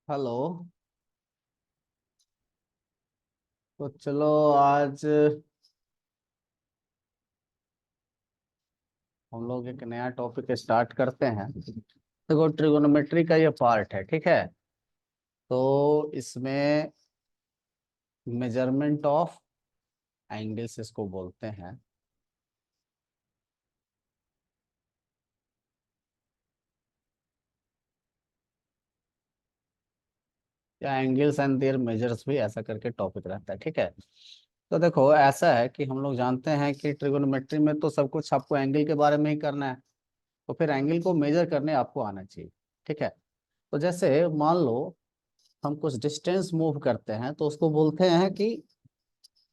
Hello. तो चलो आज हम लोग एक नया टॉपिक स्टार्ट करते हैं। देखो, ट्रिगोनोमेट्री का ये पार्ट है, ठीक है। तो इसमें मेजरमेंट ऑफ एंगल्स इसको बोलते हैं। या एंगल्स एंड देयर मेजर्स भी ऐसा करके टॉपिक रहता है, ठीक है। तो देखो, ऐसा है कि हम लोग जानते हैं कि ट्रिगोनोमेट्री में तो सब कुछ आपको एंगल के बारे में ही करना है। तो फिर एंगल को मेजर करने आपको आना चाहिए, ठीक है। तो जैसे मान लो हम कुछ डिस्टेंस मूव करते हैं तो उसको बोलते हैं कि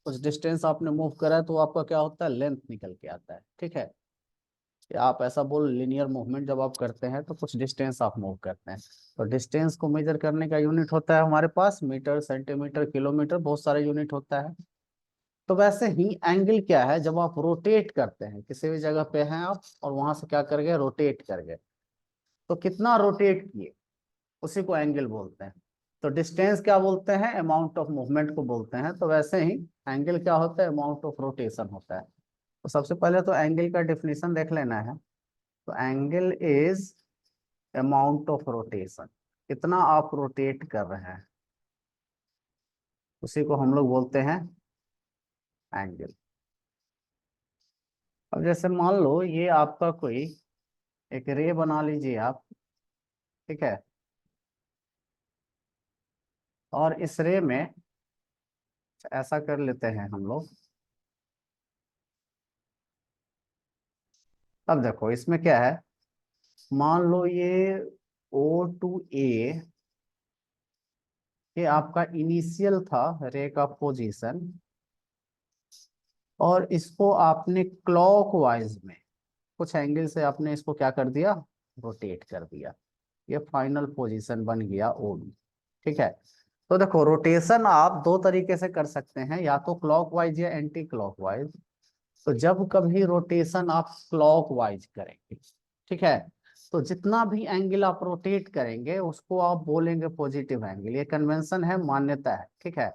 कुछ डिस्टेंस आपने मूव करा है तो आपका क्या होता है, लेंथ निकल के आता है, ठीक है। या आप ऐसा बोल, लीनियर मूवमेंट जब आप करते हैं तो कुछ डिस्टेंस आप मूव करते हैं। तो डिस्टेंस को मेजर करने का यूनिट होता है हमारे पास मीटर, सेंटीमीटर, किलोमीटर, बहुत सारे यूनिट होता है। तो वैसे ही एंगल क्या है, जब आप रोटेट करते हैं, किसी भी जगह पे हैं आप और वहां से क्या कर गए, रोटेट कर गए। तो कितना रोटेट किए उसी को एंगल बोलते हैं। तो डिस्टेंस क्या बोलते हैं, अमाउंट ऑफ मूवमेंट को बोलते हैं। तो वैसे ही एंगल क्या होता है, अमाउंट ऑफ रोटेशन होता है। तो सबसे पहले तो एंगल का डिफिनेशन देख लेना है। तो angle is amount of rotation, कितना आप रोटेट कर रहे हैं उसी को हम लोग बोलते हैं एंगल। अब जैसे मान लो ये आपका कोई एक रे बना लीजिए आप, ठीक है। और इस रे में ऐसा कर लेते हैं हम लोग। अब देखो इसमें क्या है, मान लो ये O टू A, ये आपका इनिशियल था रे का पोजीशन। और इसको आपने क्लॉकवाइज में कुछ एंगल से आपने इसको क्या कर दिया, रोटेट कर दिया। ये फाइनल पोजीशन बन गया OB, ठीक है। तो देखो, रोटेशन आप दो तरीके से कर सकते हैं, या तो क्लॉकवाइज या एंटी क्लॉकवाइज। तो जब कभी रोटेशन आप क्लॉकवाइज करेंगे, ठीक है, तो जितना भी एंगल आप रोटेट करेंगे उसको आप बोलेंगे पॉजिटिव एंगल। ये कन्वेंशन है, मान्यता है, ठीक है।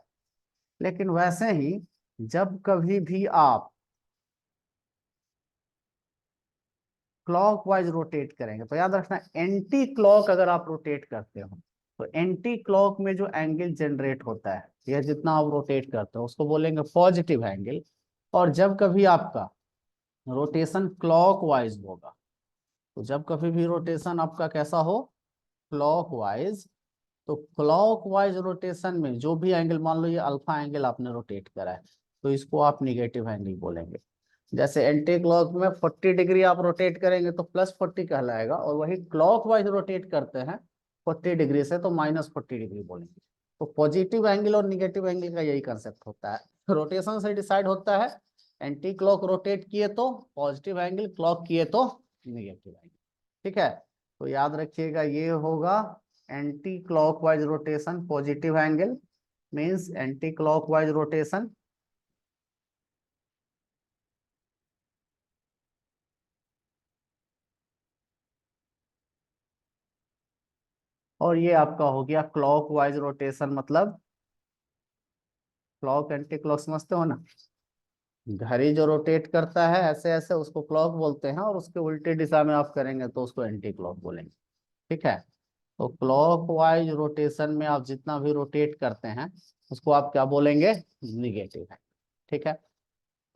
लेकिन वैसे ही जब कभी भी आप क्लॉकवाइज रोटेट करेंगे तो याद रखना, एंटी क्लॉक अगर आप रोटेट करते हो तो एंटी क्लॉक में जो एंगल जनरेट होता है, यह जितना आप रोटेट करते हो उसको बोलेंगे पॉजिटिव एंगल। और जब कभी आपका रोटेशन क्लॉकवाइज होगा, तो जब कभी भी रोटेशन आपका कैसा हो, क्लॉकवाइज, तो क्लॉकवाइज रोटेशन में जो भी एंगल, मान लो ये अल्फा एंगल आपने रोटेट करा है, तो इसको आप निगेटिव एंगल बोलेंगे। जैसे एंटी क्लॉक में 40 डिग्री आप रोटेट करेंगे तो +40 कहलाएगा, और वही क्लॉकवाइज रोटेट करते हैं 40 डिग्री से तो -40 डिग्री बोलेंगे। तो पॉजिटिव एंगल और निगेटिव एंगल का यही कंसेप्ट होता है, रोटेशन से डिसाइड होता है। एंटी क्लॉक रोटेट किए तो पॉजिटिव एंगल, क्लॉक किए तो निगेटिव एंगल, ठीक है। तो याद रखिएगा, ये होगा anti clockwise rotation positive angle, means anti clockwise rotation. और ये आपका हो गया क्लॉकवाइज रोटेशन, मतलब क्लॉक एंटी क्लॉक समझते हो ना। घड़ी जो रोटेट करता है ऐसे ऐसे, उसको क्लॉक बोलते हैं, और उसके उल्टे दिशा में आप करेंगे तो उसको एंटी क्लॉक बोलेंगे, ठीक है। तो क्लॉकवाइज रोटेशन में आप जितना भी रोटेट करते हैं उसको आप क्या बोलेंगे, निगेटिव है, ठीक है।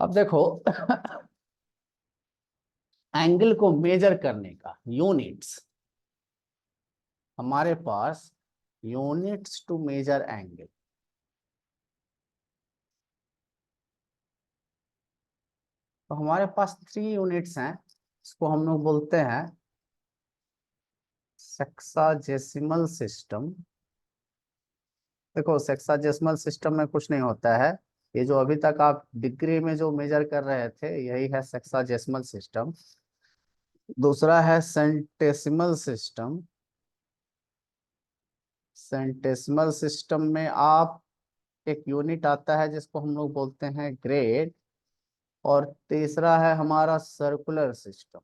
अब देखो एंगल को मेजर करने का यूनिट्स, हमारे पास यूनिट्स टू मेजर एंगल, तो हमारे पास 3 यूनिट्स हैं। इसको हम लोग बोलते हैं सेक्साजेसिमल सिस्टम। देखो, सेक्साजेसिमल सिस्टम में कुछ नहीं होता है, ये जो अभी तक आप डिग्री में जो मेजर कर रहे थे यही है सेक्साजेसिमल सिस्टम। दूसरा है सेंटेसिमल सिस्टम। सेंटेसिमल सिस्टम में आप एक यूनिट आता है जिसको हम लोग बोलते हैं ग्रेड। और तीसरा है हमारा सर्कुलर सिस्टम।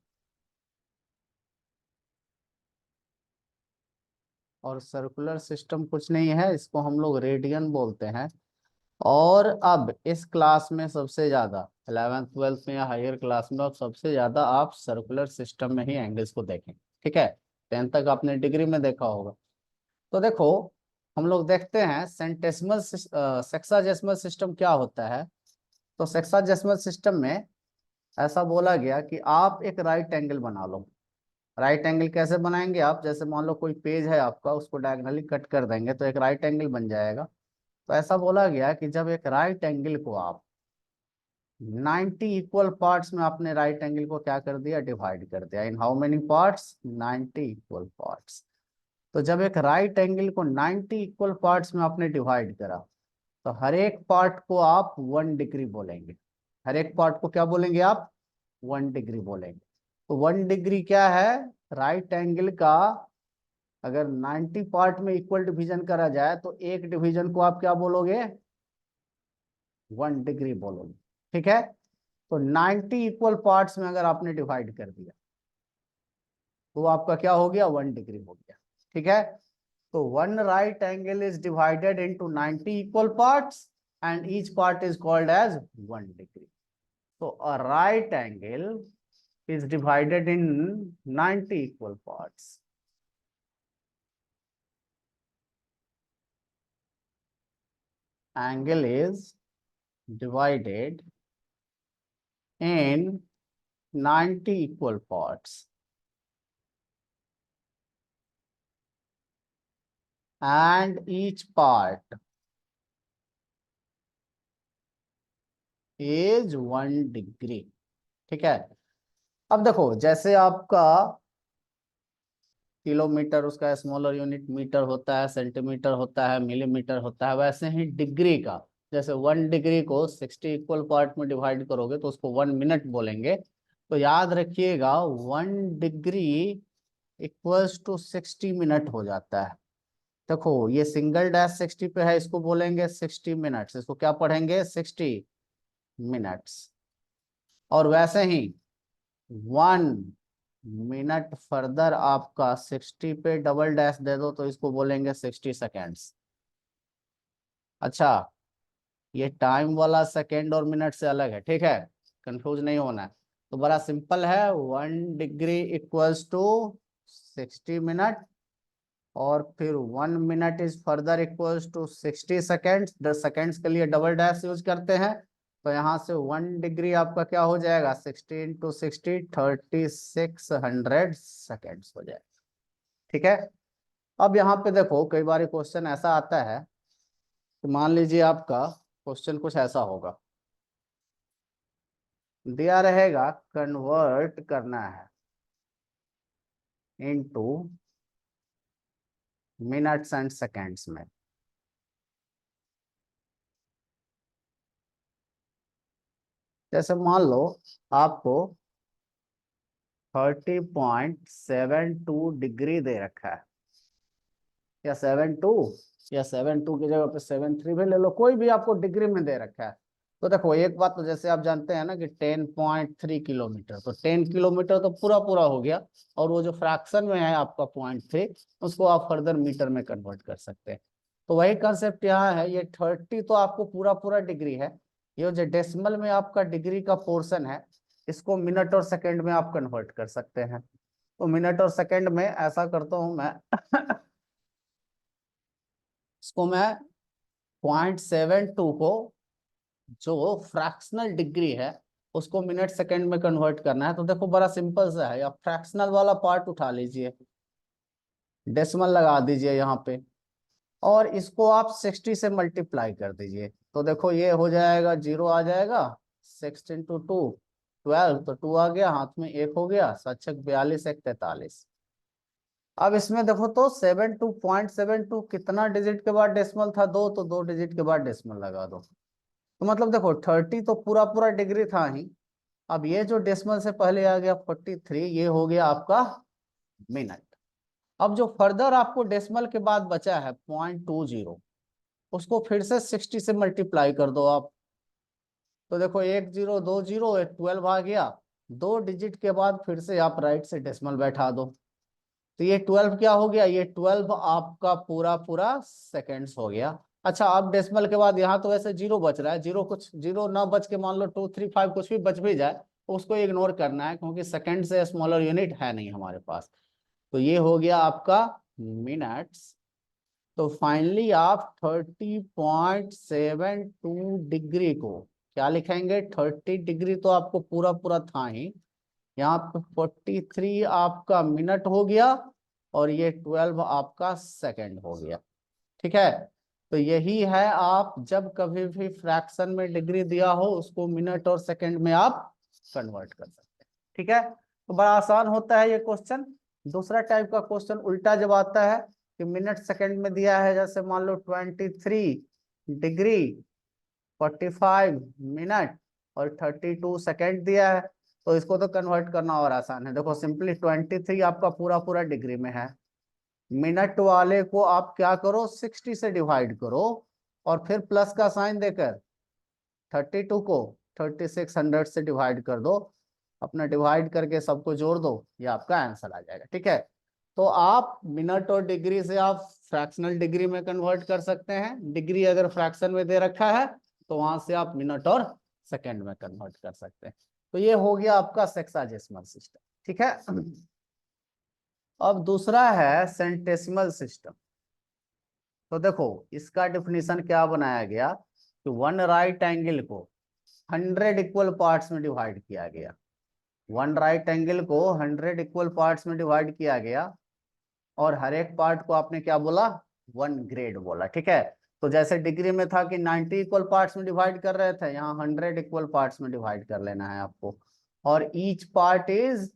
और सर्कुलर सिस्टम कुछ नहीं है, इसको हम लोग रेडियन बोलते हैं। और अब इस क्लास में सबसे ज्यादा 11th 12th में या हायर क्लास में अब सबसे ज्यादा आप सर्कुलर सिस्टम में ही एंगल्स को देखें, ठीक है। 10th तक आपने डिग्री में देखा होगा। तो देखो हम लोग देखते हैं सेंटेसिमल सेक्साजेसिमल सिस्टम क्या होता है। तो सेक्साजेसिमल सिस्टम में ऐसा बोला गया कि आप एक राइट एंगल बना लो। राइट एंगल कैसे बनाएंगे आप, जैसे मान लो कोई पेज है आपका, उसको डायगोनली कट कर देंगे तो एक राइट एंगल बन जाएगा। तो ऐसा बोला गया कि जब एक राइट एंगल को आप 90 इक्वल पार्ट्स में आपने राइट एंगल को क्या कर दिया, डिवाइड कर दिया। In how many parts, 90 equal parts. तो जब एक राइट एंगल को 90 इक्वल पार्ट्स में आपने डिवाइड करा, तो हर एक पार्ट को आप 1 डिग्री बोलेंगे। हर एक पार्ट को क्या बोलेंगे आप, 1 डिग्री बोलेंगे। तो 1 डिग्री क्या है, राइट एंगल का अगर 90 पार्ट में इक्वल डिवीजन करा जाए तो एक डिवीजन को आप क्या बोलोगे, 1 डिग्री बोलोगे, ठीक है। तो 90 इक्वल पार्ट्स में अगर आपने डिवाइड कर दिया तो आपका क्या हो गया, 1 डिग्री हो गया, ठीक है। तो one right angle is divided into 90 equal parts and each part is called as 1 degree. तो a right angle is divided in 90 equal parts. Angle is divided in 90 equal parts and each part is 1 degree, ठीक है। अब देखो जैसे आपका kilometre उसका smaller unit metre होता है, सेंटीमीटर होता है, मिलीमीटर होता है, वैसे ही डिग्री का, जैसे 1 डिग्री को 60 इक्वल पार्ट में डिवाइड करोगे तो उसको 1 मिनट बोलेंगे। तो याद रखिएगा 1 डिग्री इक्वल्स टू 60 मिनट हो जाता है। देखो ये सिंगल डैश 60 पे है, इसको बोलेंगे 60 मिनट्स, इसको क्या पढ़ेंगे, 60 मिनट्स। और वैसे ही 1 मिनट फर्दर आपका 60 पे डबल डैश दे दो तो इसको बोलेंगे 60 सेकेंड्स। अच्छा, ये टाइम वाला सेकेंड और मिनट से अलग है, ठीक है, कंफ्यूज नहीं होना है। तो बड़ा सिंपल है, 1 डिग्री इक्वल्स टू 60 मिनट, और फिर 1 minute is further equals to 60 seconds. 10 seconds के लिए डबल डैश यूज करते हैं। तो यहाँ से 1 डिग्री आपका क्या हो जाएगा, 60 इंटू 60, 3600 सेकेंड्स हो जाएगा, ठीक है। अब यहाँ पे देखो कई बार क्वेश्चन ऐसा आता है कि मान लीजिए आपका क्वेश्चन कुछ ऐसा होगा, दिया रहेगा कन्वर्ट करना है इनटू मिनट्स एंड सेकेंड्स में। जैसे मान लो आपको 30.72 डिग्री दे रखा है, या 72, या 72 की जगह पे 73 भी ले लो, कोई भी आपको डिग्री में दे रखा है। तो देखो एक बात, तो जैसे आप जानते हैं ना कि 10.3 किलोमीटर, तो 10 किलोमीटर तो पूरा पूरा हो गया, और वो जो फ्रैक्शन में है आपका 0.3, उसको आप फर्दर मीटर में कन्वर्ट कर सकते हैं। तो वही कंसेप्ट यहाँ है, ये 30 तो आपको पूरा पूरा डिग्री है, ये जो डेसिमल में आपका डिग्री का पोर्शन है, इसको मिनट और सेकंड में आप कन्वर्ट कर सकते हैं। तो मिनट और सेकंड में ऐसा करता हूं मैं इसको मैं 0.72 को, जो फ्रैक्शनल डिग्री है, उसको मिनट सेकंड में कन्वर्ट करना है। तो देखो बड़ा सिंपल सा है, आप फ्रैक्शनल वाला पार्ट उठा लीजिए, डेसिमल लगा दीजिए यहाँ पे, और इसको आप 60 से मल्टीप्लाई कर दीजिए। तो देखो ये हो जाएगा, जीरो आ जाएगा, 6 इंटू 2 12, तो 2 आ गया, हाथ में 1 हो गया, 7 6 42 1 43। अब इसमें देखो तो 72.72 कितना डिजिट के बाद डेसिमल था, 2, तो 2 डिजिट के बाद डेसिमल लगा दो। तो मतलब देखो 30 तो पूरा पूरा डिग्री था ही, अब ये जो डेसिमल से पहले आ गया 43, ये हो गया आपका मिनट। अब जो फर्दर आपको डेसिमल के बाद बचा है 0.20, उसको फिर से 60 से मल्टीप्लाई कर दो आप। तो देखो 1 0 2 0 12 आ गया, 2 डिजिट के बाद फिर से आप राइट से डेसिमल बैठा दो। तो ये 12 क्या हो गया, ये 12 आपका पूरा पूरा सेकेंड्स हो गया। अच्छा, अब डेसिमल के बाद यहाँ तो वैसे जीरो बच रहा है, जीरो कुछ जीरो ना बच के मान लो 2 3 5 कुछ भी बच भी जाए तो उसको इग्नोर करना है, क्योंकि सेकंड से स्मॉलर यूनिट है नहीं हमारे पास। तो ये हो गया आपका मिनट्स। तो फाइनली आप 30.72 डिग्री को क्या लिखेंगे, 30 डिग्री तो आपको पूरा पूरा था ही, यहाँ पे 43 आपका मिनट हो गया और ये 12 आपका सेकंड हो गया। ठीक है, तो यही है, आप जब कभी भी फ्रैक्शन में डिग्री दिया हो उसको मिनट और सेकंड में आप कन्वर्ट कर सकते हैं। ठीक है, तो बड़ा आसान होता है ये क्वेश्चन। दूसरा टाइप का क्वेश्चन उल्टा जब आता है कि मिनट सेकंड में दिया है, जैसे मान लो 23 डिग्री 45 मिनट और 32 सेकेंड दिया है, तो इसको तो कन्वर्ट करना और आसान है। देखो सिंपली 23 आपका पूरा पूरा डिग्री में है, मिनट वाले को आप क्या करो 60 से डिवाइड करो और फिर प्लस का साइन देकर 32 को 3600 से डिवाइड कर दो, अपना डिवाइड करके सबको जोड़ दो, ये आपका आंसर आ जाएगा। ठीक है, तो आप मिनट और डिग्री से आप फ्रैक्शनल डिग्री में कन्वर्ट कर सकते हैं, डिग्री अगर फ्रैक्शन में दे रखा है तो वहां से आप मिनट और सेकंड में कन्वर्ट कर सकते हैं। तो ये हो गया आपका सेक्साडेसिमल सिस्टम। ठीक है, अब दूसरा है सेंटेसिमल सिस्टम। तो देखो इसका डिफिनीशन क्या बनाया गया कि वन राइट एंगल को 100 इक्वल पार्ट्स में डिवाइड किया गया, वन राइट एंगल को 100 इक्वल पार्ट्स में डिवाइड किया गया और हर एक पार्ट को आपने क्या बोला, 1 ग्रेड बोला। ठीक है, तो जैसे डिग्री में था कि 90 इक्वल पार्ट्स में डिवाइड कर रहे थे, यहाँ 100 इक्वल पार्ट्स में डिवाइड कर लेना है आपको। और ईच पार्ट इज,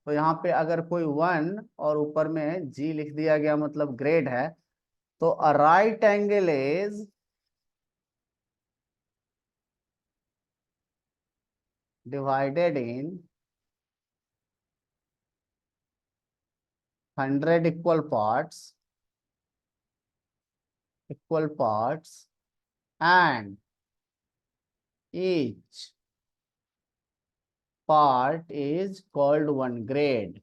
तो यहाँ पे अगर कोई 1 और ऊपर में जी लिख दिया गया मतलब ग्रेड है, तो a right angle is divided in 100 equal parts and each part is called 1 grade।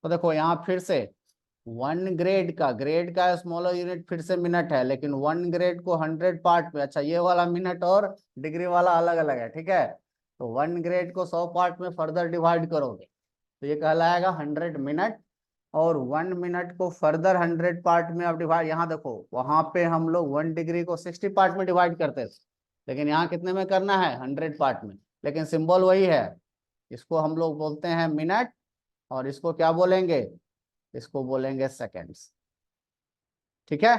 तो देखो यहाँ फिर से 1 ग्रेड का, ग्रेड का स्मॉलर यूनिट फिर से मिनट है, लेकिन 1 ग्रेड को 100 पार्ट में, अच्छा ये वाला मिनट और डिग्री वाला अलग अलग है। ठीक है, तो 1 ग्रेड को 100 पार्ट में फर्दर डिवाइड करोगे तो ये कहलाएगा 100 मिनट, और 1 मिनट को फर्दर 100 पार्ट में आप डिवाइड, यहाँ देखो वहां पे हम लोग 1 डिग्री को 60 पार्ट में डिवाइड करते थे, लेकिन यहाँ कितने में करना है, 100 पार्ट में, लेकिन सिंबल वही है। इसको हम लोग बोलते हैं मिनट और इसको क्या बोलेंगे, इसको बोलेंगे सेकेंड्स। ठीक है,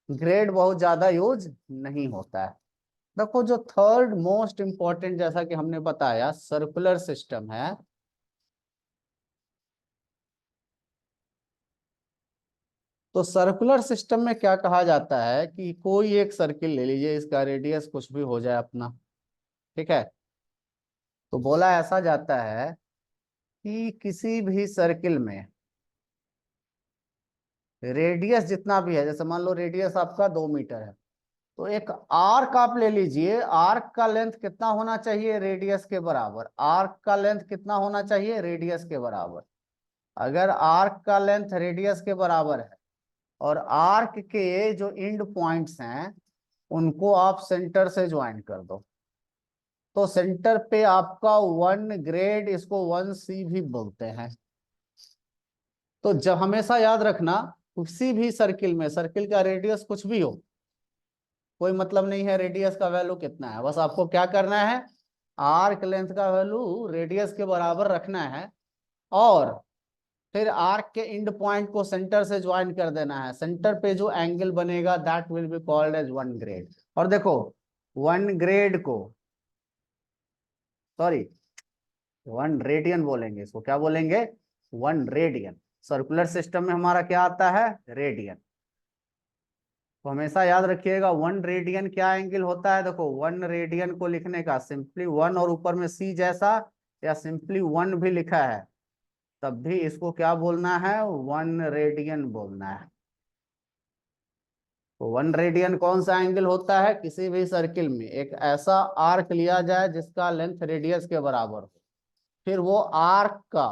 ग्रेड बहुत ज्यादा यूज नहीं होता है। देखो जो थर्ड मोस्ट इंपॉर्टेंट, जैसा कि हमने बताया, सर्कुलर सिस्टम है। तो सर्कुलर सिस्टम में क्या कहा जाता है कि कोई एक सर्किल ले लीजिए, इसका रेडियस कुछ भी हो जाए अपना। ठीक है, तो बोला ऐसा जाता है कि किसी भी सर्किल में रेडियस जितना भी है, जैसे मान लो रेडियस आपका 2 मीटर है, तो एक आर्क आप ले लीजिए, आर्क का लेंथ कितना होना चाहिए, रेडियस के बराबर। आर्क का लेंथ कितना होना चाहिए, रेडियस के बराबर। अगर आर्क का लेंथ रेडियस के बराबर है और आर्क के जो एंड पॉइंट्स हैं उनको आप सेंटर से ज्वाइन कर दो, तो सेंटर पे आपका 1 ग्रेड, इसको 1 सी भी बोलते हैं। तो जब हमेशा याद रखना, किसी भी सर्किल में, सर्किल का रेडियस कुछ भी हो, कोई मतलब नहीं है रेडियस का वैल्यू कितना है, बस आपको क्या करना है, आर्क लेंथ का वैल्यू रेडियस के बराबर रखना है और फिर आर्क के एंड पॉइंट को सेंटर से ज्वाइन कर देना है। सेंटर पे जो एंगल बनेगा that will be called as 1 grade. और देखो 1 ग्रेड को, सॉरी 1 रेडियन बोलेंगे, इसको क्या बोलेंगे, 1 रेडियन। सर्कुलर सिस्टम में हमारा क्या आता है, रेडियन। तो हमेशा याद रखिएगा 1 रेडियन क्या एंगल होता है। देखो 1 रेडियन को लिखने का सिंपली 1 और ऊपर में सी जैसा या सिंपली 1 भी लिखा है तब भी इसको क्या बोलना है, 1 रेडियन बोलना है। तो 1 रेडियन कौन सा एंगल होता है, किसी भी सर्किल में एक ऐसा आर्क लिया जाए जिसका लेंथ रेडियस के बराबर हो। फिर वो आर्क का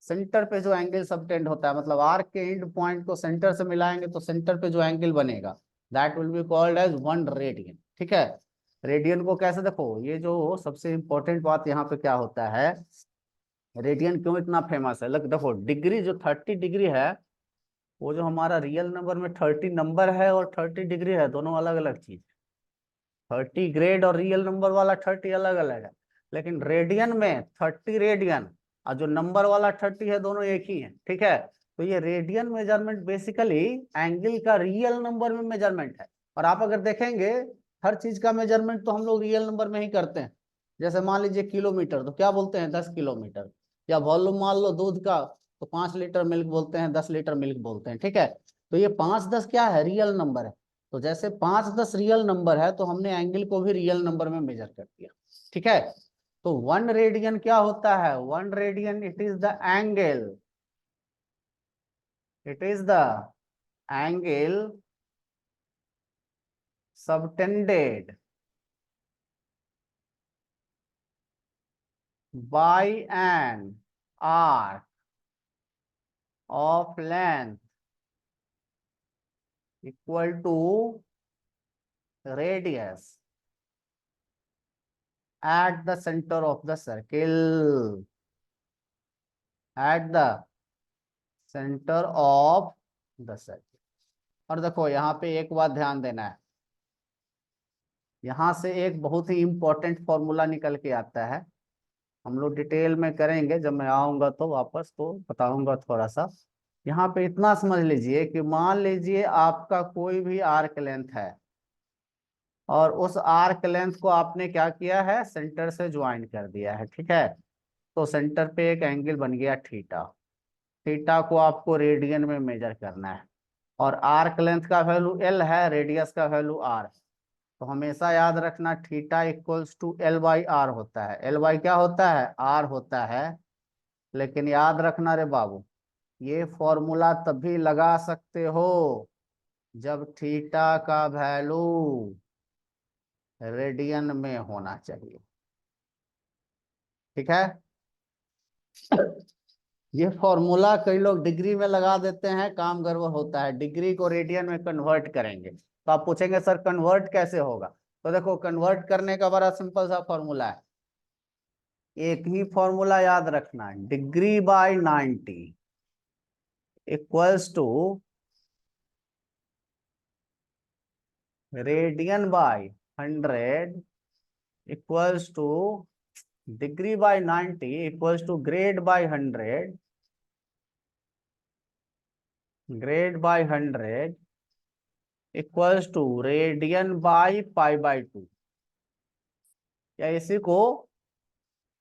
सेंटर पे जो एंगल सबटेंड होता है, मतलब आर्क के एंड पॉइंट को सेंटर से मिलाएंगे तो सेंटर पे जो एंगल बनेगा that will be called as 1 radian. ठीक है, रेडियन को कैसे, देखो ये जो सबसे इंपॉर्टेंट बात यहाँ पे क्या होता है, रेडियन क्यों इतना फेमस है, लग देखो डिग्री जो 30 डिग्री है, वो जो हमारा रियल नंबर में 30 नंबर है और 30 डिग्री है, दोनों अलग अलग चीज। 30 ग्रेड और रियल नंबर वाला 30 अलग अलग है, लेकिन रेडियन में 30 रेडियन और जो नंबर वाला 30 है दोनों एक ही है। ठीक है, तो ये रेडियन मेजरमेंट बेसिकली एंगल का रियल नंबर में मेजरमेंट है। और आप अगर देखेंगे हर चीज का मेजरमेंट तो हम लोग रियल नंबर में ही करते हैं। जैसे मान लीजिए किलोमीटर, तो क्या बोलते हैं 10 किलोमीटर, या वॉल्यूम मान लो दूध का, तो 5 लीटर मिल्क बोलते हैं, 10 लीटर मिल्क बोलते हैं। ठीक है, तो ये 5 10 क्या है, रियल नंबर है। तो जैसे 5 10 रियल नंबर है तो हमने एंगल को भी रियल नंबर में मेजर कर दिया। ठीक है, तो 1 रेडियन क्या होता है, 1 radian it is the angle, it is the angle subtended by an arc of length equal to radius at the center of the circle, at the center of the circle। और देखो यहाँ पे एक बात ध्यान देना है, यहाँ से एक बहुत ही इंपॉर्टेंट फॉर्मूला निकल के आता है। हम लोग डिटेल में करेंगे जब मैं आऊंगा तो वापस, तो बताऊंगा थोड़ा सा। यहाँ पे इतना समझ लीजिए कि मान लीजिए आपका कोई भी आर्क लेंथ है और उस आर्क लेंथ को आपने क्या किया है, सेंटर से ज्वाइन कर दिया है। ठीक है, तो सेंटर पे एक एंगल बन गया थीटा। थीटा को आपको रेडियन में मेजर करना है और आर्क लेंथ का वैल्यू एल है, रेडियस का वैल्यू आर। तो हमेशा याद रखना theta equals to L by R होता है। एल बाई क्या होता है, आर होता है। लेकिन याद रखना रे बाबू, ये फॉर्मूला तभी लगा सकते हो जब थीटा का वैल्यू रेडियन में होना चाहिए। ठीक है, ये फॉर्मूला कई लोग डिग्री में लगा देते हैं, काम गड़बड़ होता है। डिग्री को रेडियन में कन्वर्ट करेंगे तो आप पूछेंगे सर कन्वर्ट कैसे होगा, तो देखो कन्वर्ट करने का बड़ा सिंपल सा फॉर्मूला है। एक ही फॉर्मूला याद रखना है, degree by 90 equals to radian by 100 equals to degree by 90 equals to grade by 100, grade by 100 equals to radian by pi by 2। या इसी को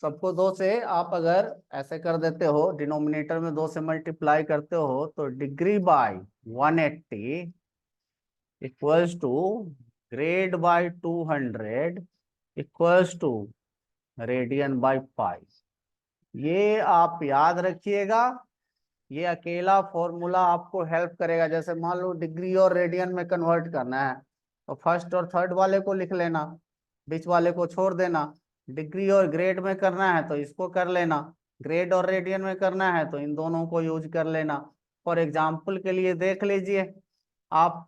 सबको 2 से आप अगर ऐसे कर देते हो, डिनोमिनेटर में 2 से मल्टीप्लाई करते हो, तो degree by 180 equals to grade by 200 equals to radian by pi. ये आप याद रखिएगा, ये अकेला फॉर्मूला आपको हेल्प करेगा। जैसे मान लो डिग्री और रेडियन में कन्वर्ट करना है तो फर्स्ट और थर्ड वाले को लिख लेना, बीच वाले को छोड़ देना। डिग्री और ग्रेड में करना है तो इसको कर लेना, ग्रेड और रेडियन में करना है तो इन दोनों को यूज कर लेना। फॉर एग्जाम्पल के लिए देख लीजिए, आप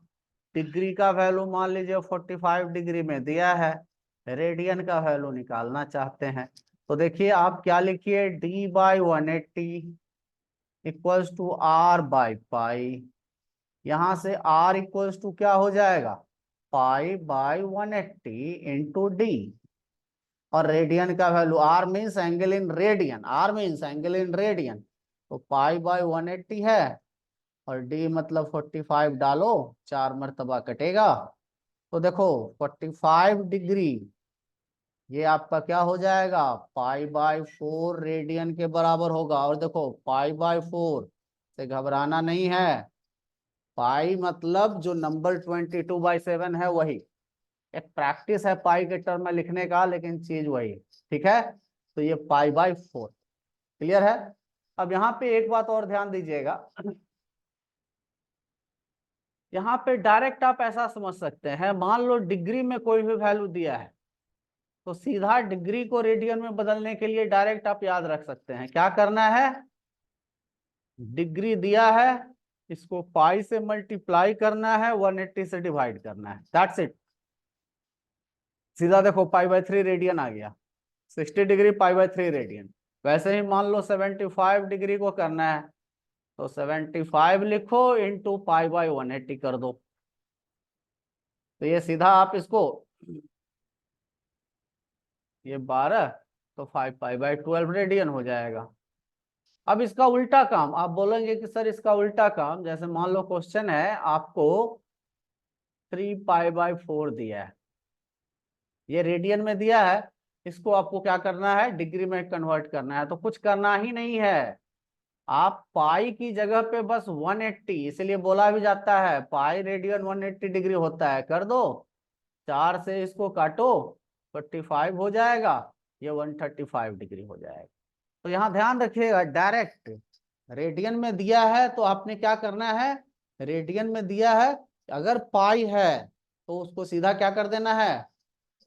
डिग्री का वैल्यू मान लीजिए 45 डिग्री में दिया है, रेडियन का वैल्यू निकालना चाहते हैं, तो देखिए आप क्या लिखिए, D by 180 equals to R by pi. यहां से आर इक्वल्स टू क्या हो जाएगा, पाई बाई 180 इंटू डी। और रेडियन का value, R means angle in radian, R means angle in radian, तो पाई बाई 180 है और डी मतलब 45 डालो, 4 मरतबा कटेगा। तो देखो 45 डिग्री ये आपका क्या हो जाएगा, पाई बाई 4 रेडियन के बराबर होगा। और देखो पाई बाई 4 से घबराना नहीं है, पाई मतलब जो नंबर 22/7 है वही। एक प्रैक्टिस है पाई के टर्म में लिखने का, लेकिन चीज वही। ठीक है, तो ये पाई बाई 4 क्लियर है। अब यहाँ पे एक बात और ध्यान दीजिएगा, यहाँ पे डायरेक्ट आप ऐसा समझ सकते हैं, मान लो डिग्री में कोई भी वैल्यू दिया है, तो सीधा डिग्री को रेडियन में बदलने के लिए डायरेक्ट आप याद रख सकते हैं, क्या करना है, डिग्री दिया है, इसको पाई से मल्टीप्लाई करना है, 180 से डिवाइड करना है, दैट्स इट। सीधा देखो पाई/3 रेडियन आ गया, 60 डिग्री पाई/3 रेडियन। वैसे ही मान लो 75 डिग्री को करना है, तो 75 लिखो इंटू पाई/180 कर दो। तो ये सीधा आप इसको, ये 12, तो 5 पाई/12 रेडियन हो जाएगा। अब इसका उल्टा काम आप बोलेंगे कि सर इसका उल्टा काम, जैसे मान लो क्वेश्चन है आपको 3 पाई/4 दिया है, ये रेडियन में दिया है, इसको आपको क्या करना है, डिग्री में कन्वर्ट करना है। तो कुछ करना ही नहीं है, आप पाई की जगह पे बस 180, इसलिए बोला भी जाता है पाई रेडियन 180 डिग्री होता है, कर दो, 4 से इसको काटो, 45 हो जाएगा, ये 135 डिग्री हो जाएगा। तो यहाँ ध्यान रखिएगा, डायरेक्ट रेडियन में दिया है तो आपने क्या करना है, रेडियन में दिया है, अगर पाई है तो उसको सीधा क्या कर देना है,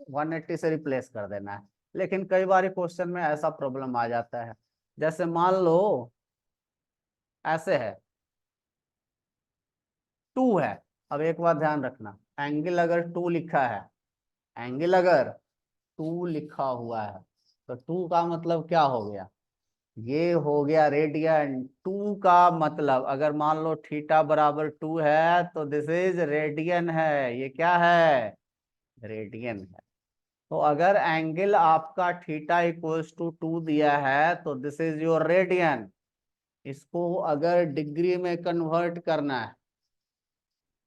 180 से रिप्लेस कर देना है। लेकिन कई बार क्वेश्चन में ऐसा प्रॉब्लम आ जाता है, जैसे मान लो ऐसे है, 2 है। अब एक बात ध्यान रखना, एंगल अगर 2 लिखा है, एंगल अगर 2 लिखा हुआ है, तो 2 का मतलब क्या हो गया, ये हो गया रेडियन। 2 का मतलब अगर मान लो थीटा बराबर 2 है तो दिस इज रेडियन है, ये क्या है, रेडियन है। तो अगर एंगल आपका थीटा इक्वल्स टू 2 दिया है तो दिस इज योर रेडियन। इसको अगर डिग्री में कन्वर्ट करना है,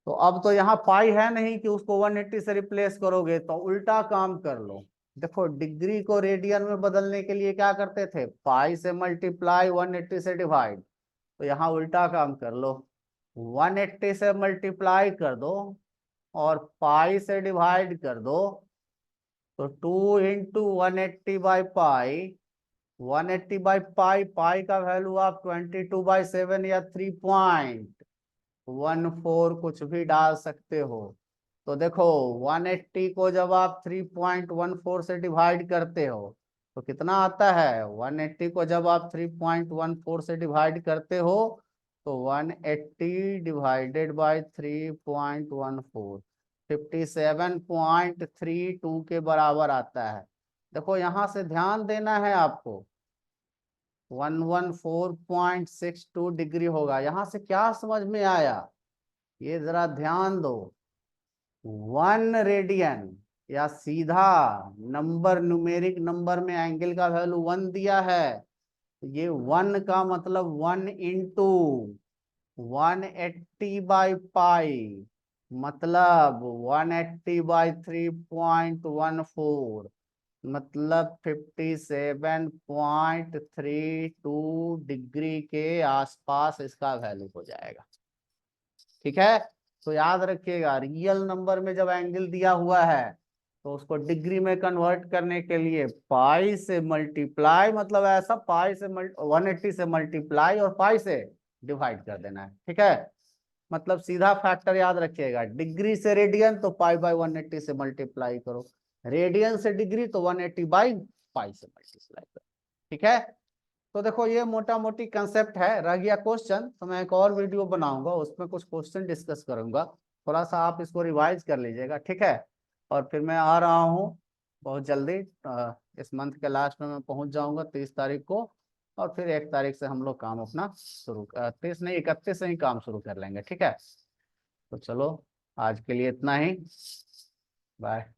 तो अब तो यहाँ पाई है नहीं कि उसको 180 से रिप्लेस करोगे, तो उल्टा काम कर लो। देखो डिग्री को रेडियन में बदलने के लिए क्या करते थे, पाई से मल्टीप्लाई 180 से डिवाइड। तो यहाँ उल्टा काम कर लो, 180 से मल्टीप्लाई कर दो और पाई से डिवाइड कर दो। तो 2 इंटू 180/पाई, 180/पाई, पाई का वैल्यू आप 22/7 या 3.14 कुछ भी डाल सकते हो। तो देखो 180 को जब आप 3.14 से डिवाइड करते हो तो कितना आता है, 180 को जब आप 3.14 से डिवाइड करते हो तो 180 डिवाइडेड बाय 3.14, 57.32 के बराबर आता है। देखो यहाँ से ध्यान देना है आपको, 114.62 डिग्री होगा। यहाँ से क्या समझ में आया, ये जरा ध्यान दो, 1 रेडियन या सीधा नंबर, न्यूमेरिक नंबर में एंगल का वैल्यू 1 दिया है, ये 1 का मतलब 1 इंटू 180/पाई, मतलब 180/3.14, मतलब 57.32 डिग्री के आसपास इसका वैल्यू हो जाएगा। ठीक है, तो याद रखिएगा रियल नंबर में जब एंगल दिया हुआ है तो उसको डिग्री में कन्वर्ट करने के लिए पाई से मल्टीप्लाई, मतलब ऐसा पाई से 180 से मल्टीप्लाई और पाई से डिवाइड कर देना है। ठीक है, मतलब सीधा फैक्टर याद रखिएगा, डिग्री से रेडियन तो पाई/180 से मल्टीप्लाई करो, रेडियन से डिग्री तो 180/पाई से मल्टीप्लाई करो। ठीक है, तो देखो ये मोटा मोटी कंसेप्ट है। रह गया क्वेश्चन, तो मैं एक और वीडियो बनाऊंगा, उसमें कुछ क्वेश्चन डिस्कस करूंगा, थोड़ा सा आप इसको रिवाइज कर लीजिएगा। ठीक है, और फिर मैं आ रहा हूँ बहुत जल्दी, इस मंथ के लास्ट में मैं पहुंच जाऊंगा 30 तारीख को, और फिर 1 तारीख से हम लोग काम अपना शुरू, 30 नहीं 31 से ही काम शुरू कर लेंगे। ठीक है, तो चलो आज के लिए इतना ही, बाय।